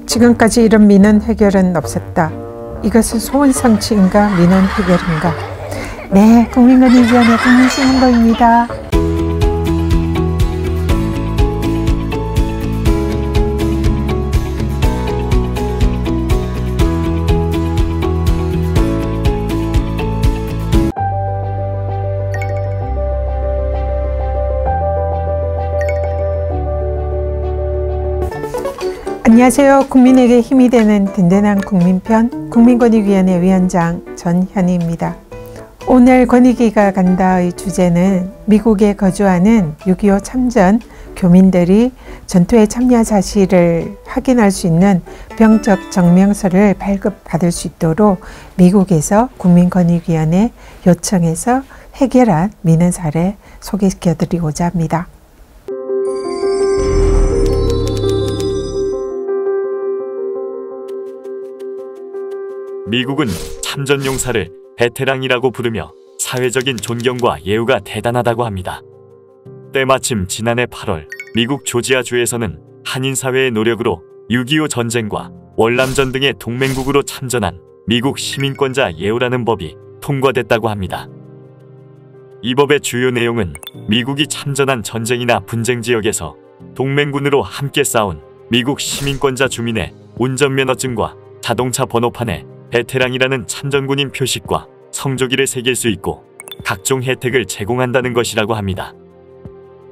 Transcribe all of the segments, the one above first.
지금까지 이런 민원 해결은 없었다. 이것은 소원 성취인가 민원 해결인가? 네, 국민권익위원회 국민신문고입니다. 안녕하세요. 국민에게 힘이 되는 든든한 국민편 국민권익위원회 위원장 전현희입니다. 오늘 권익위가 간다의 주제는 미국에 거주하는 6.25 참전 교민들이 전투에 참여 사실을 확인할 수 있는 병적 증명서를 발급받을 수 있도록 미국에서 국민권익위원회 요청해서 해결한 민원 사례 소개시켜드리고자 합니다. 미국은 참전 용사를 베테랑이라고 부르며 사회적인 존경과 예우가 대단하다고 합니다. 때마침 지난해 8월 미국 조지아주에서는 한인사회의 노력으로 6.25 전쟁과 월남전 등의 동맹국으로 참전한 미국 시민권자 예우라는 법이 통과됐다고 합니다. 이 법의 주요 내용은 미국이 참전한 전쟁이나 분쟁 지역에서 동맹군으로 함께 싸운 미국 시민권자 주민의 운전면허증과 자동차 번호판에 베테랑이라는 참전군인 표식과 성조기를 새길 수 있고 각종 혜택을 제공한다는 것이라고 합니다.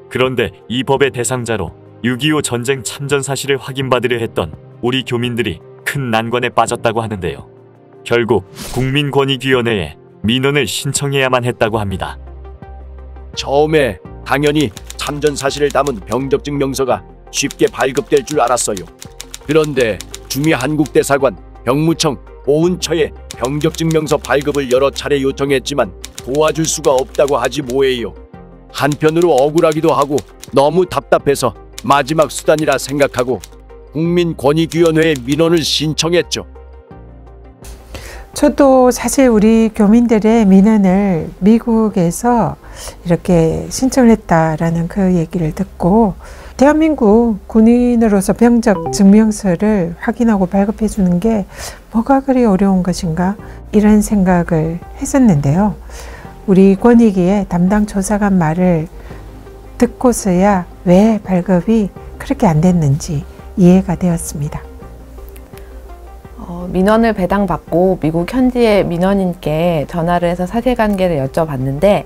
그런데 이 법의 대상자로 6.25 전쟁 참전 사실을 확인받으려 했던 우리 교민들이 큰 난관에 빠졌다고 하는데요. 결국 국민권익위원회에 민원을 신청해야만 했다고 합니다. 처음에 당연히 참전 사실을 담은 병적증명서가 쉽게 발급될 줄 알았어요. 그런데 주미 한국대사관, 병무청, 보훈처에 병적증명서 발급을 여러 차례 요청했지만 도와줄 수가 없다고 하지 뭐예요. 한편으로 억울하기도 하고 너무 답답해서 마지막 수단이라 생각하고 국민권익위원회에 민원을 신청했죠. 저도 사실 우리 교민들의 민원을 미국에서 이렇게 신청을 했다라는 그 얘기를 듣고 대한민국 군인으로서 병적 증명서를 확인하고 발급해 주는 게 뭐가 그리 어려운 것인가 이런 생각을 했었는데요. 우리 권익위의 담당 조사관 말을 듣고서야 왜 발급이 그렇게 안 됐는지 이해가 되었습니다. 민원을 배당받고 미국 현지의 민원인께 전화를 해서 사실관계를 여쭤봤는데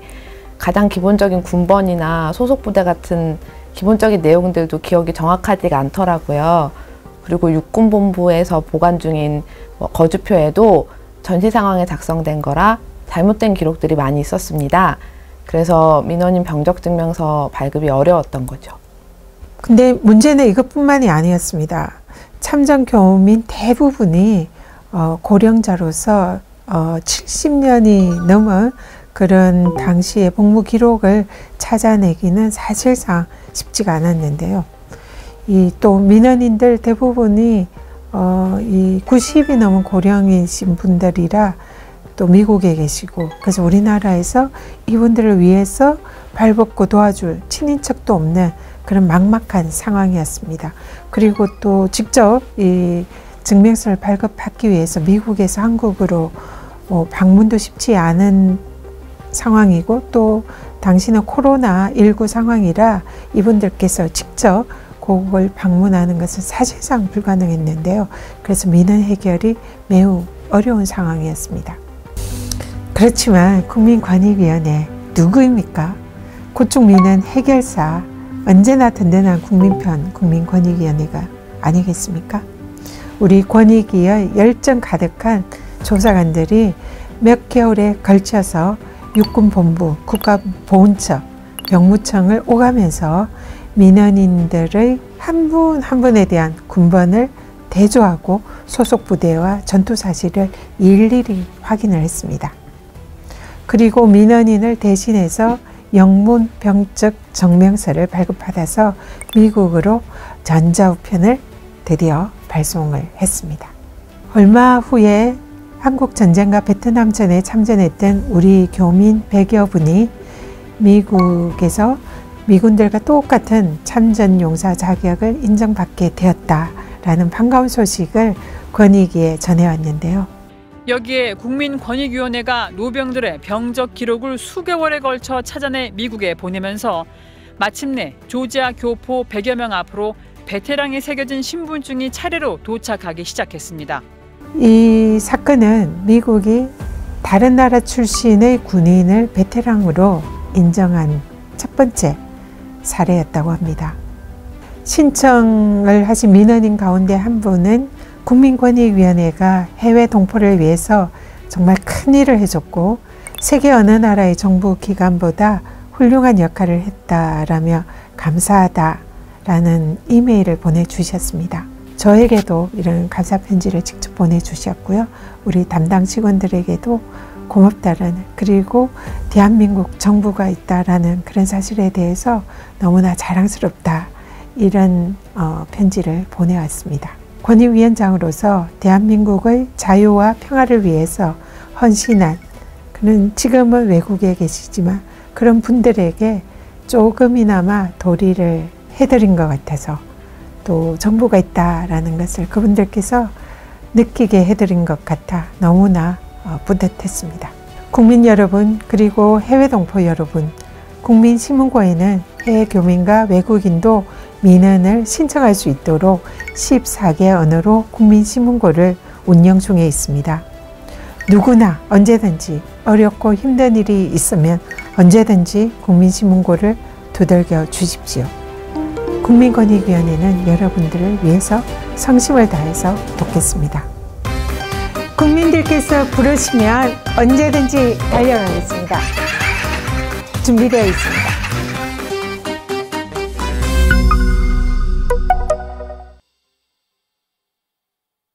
가장 기본적인 군번이나 소속부대 같은 기본적인 내용들도 기억이 정확하지가 않더라고요. 그리고 육군본부에서 보관 중인 거주표에도 전시 상황에 작성된 거라 잘못된 기록들이 많이 있었습니다. 그래서 민원인 병적증명서 발급이 어려웠던 거죠. 근데 문제는 이것뿐만이 아니었습니다. 참전 교민 대부분이 고령자로서 70년이 넘은 그런 당시의 복무 기록을 찾아내기는 사실상 쉽지가 않았는데요. 또 민원인들 대부분이 이 90이 넘은 고령이신 분들이라 또 미국에 계시고 그래서 우리나라에서 이분들을 위해서 발벗고 도와줄 친인척도 없는 그런 막막한 상황이었습니다. 그리고 또 직접 이 증명서를 발급받기 위해서 미국에서 한국으로 방문도 쉽지 않은 상황이고 또 당시는 코로나19 상황이라 이분들께서 직접 그걸 방문하는 것은 사실상 불가능했는데요. 그래서 민원 해결이 매우 어려운 상황이었습니다. 그렇지만 국민권익위원회 누구입니까? 고충 민원 해결사 언제나 든든한 국민편 국민권익위원회가 아니겠습니까? 우리 권익위의 열정 가득한 조사관들이 몇 개월에 걸쳐서 육군본부, 국가보훈처, 병무청을 오가면서 민원인들의 한 분 한 분에 대한 군번을 대조하고 소속 부대와 전투 사실을 일일이 확인을 했습니다. 그리고 민원인을 대신해서 영문 병적 증명서를 발급받아서 미국으로 전자우편을 드디어 발송을 했습니다. 얼마 후에 한국전쟁과 베트남전에 참전했던 우리 교민 100여 분이 미국에서 미군들과 똑같은 참전용사 자격을 인정받게 되었다 있다라는 반가운 소식을 권익위에 전해왔는데요. 여기에 국민권익위원회가 노병들의 병적 기록을 수개월에 걸쳐 찾아내 미국에 보내면서 마침내 조지아 교포 100여 명 앞으로 베테랑이 새겨진 신분증이 차례로 도착하기 시작했습니다. 이 사건은 미국이 다른 나라 출신의 군인을 베테랑으로 인정한 첫 번째 사례였다고 합니다. 신청을 하신 민원인 가운데 한 분은 국민권익위원회가 해외 동포를 위해서 정말 큰 일을 해줬고 세계 어느 나라의 정부 기관보다 훌륭한 역할을 했다라며 감사하다라는 이메일을 보내주셨습니다. 저에게도 이런 감사 편지를 직접 보내주셨고요. 우리 담당 직원들에게도 고맙다라는, 그리고 대한민국 정부가 있다라는 그런 사실에 대해서 너무나 자랑스럽다, 이런 편지를 보내왔습니다. 권익위원장으로서 대한민국의 자유와 평화를 위해서 헌신한, 그는 지금은 외국에 계시지만 그런 분들에게 조금이나마 도리를 해드린 것 같아서, 또 정부가 있다라는 것을 그분들께서 느끼게 해드린 것 같아 너무나 뿌듯했습니다. 국민 여러분, 그리고 해외 동포 여러분, 국민신문고에는 해외 교민과 외국인도 민원을 신청할 수 있도록 14개 언어로 국민신문고를 운영 중에 있습니다. 누구나 언제든지 어렵고 힘든 일이 있으면 언제든지 국민신문고를 두들겨 주십시오. 국민권익위원회는 여러분들을 위해서 성심을 다해서 돕겠습니다. 국민들께서 부르시면 언제든지 달려가겠습니다. 준비되어 있습니다.